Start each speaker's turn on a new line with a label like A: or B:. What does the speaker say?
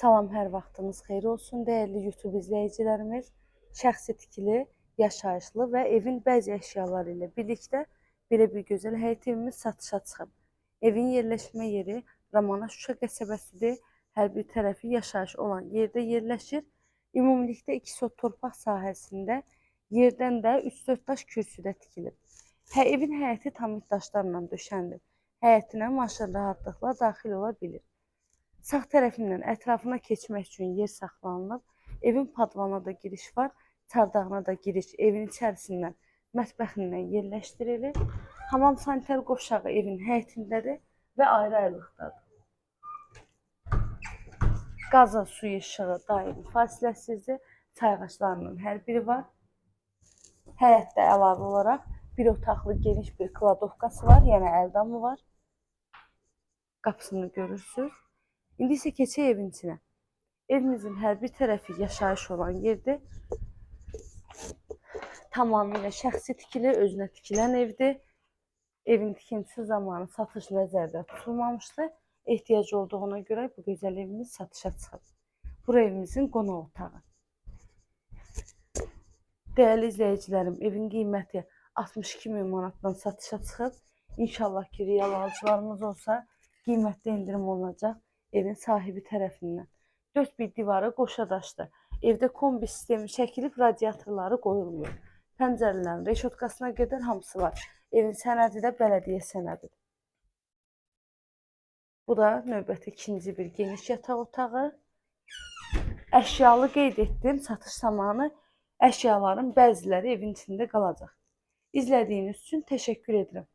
A: Salam, hər vaxtınız xeyir olsun, dəyərli YouTube izləyicilərimiz. Şəxsi tikili, yaşayışlı və evin bəzi əşyaları ilə birlikdə belə bir gözəl həyət evimiz satışa çıxıb. Evin yerləşmə yeri Ramana Şuşa qəsəbəsidir. Hər bir tərəfi yaşayış olan yerdə yerləşir. Ümumilikdə 2 sot torpaq sahəsində yerdən də 3-4 daş kürsüdə tikilib. Evin həyəti tamit daşlarla döşəndir. Həyətinə maşın rahatlıqla daxil ola bilir. Sağ tərəfindən ətrafına keçmək üçün yer saxlanılıb. Evin padvana da giriş var, çardağına da giriş evin içərisindən, mətbəxindən yerləşdirilir. Hamam sanitar qovşağı evin həyətindədir və ayrı-ayrılıqdadır. Qazı, suyu, işığı daimi fasiləsizdir. Çay ağaclarının hər biri var. Həyətdə əlavə olaraq bir otaqlı geniş bir kladovkası var, yəni əldamı var. Qapısını görürsünüz. İndi isə keçək evin içinə. Evimizin hər bir tərəfi yaşayış olan yerdir. Tamamilə şəxsi tikili, özünə tikilən evdir. Evin tikintisi zamanı satış nəzərdə tutulmamışdı. Ehtiyac olduğuna görə bu gözəl evimiz satışa çıxıb. Bura evimizin qonaq otağı. Dəyərli izləyicilərim, evin qiyməti 62.000 manatdan satışa çıxıb. İnşallah ki, real alıcılarımız olsa qiymətdə endirim olunacaq evin sahibi tərəfindən. 4 bir divarı qoşa daşdır. Evdə kombi sistemi çəkilib, radiatorları qoyulmuyor. Pəncərələrin reşotkasına qədər hamısı var. Evin sənədi də bələdiyyə sənədidir. Bu da növbəti ikinci bir geniş yataq otağı. Əşyalı qeyd etdim, satış zamanı əşyaların bəziləri evin içində qalacaq. İzlədiyiniz üçün təşəkkür edirəm.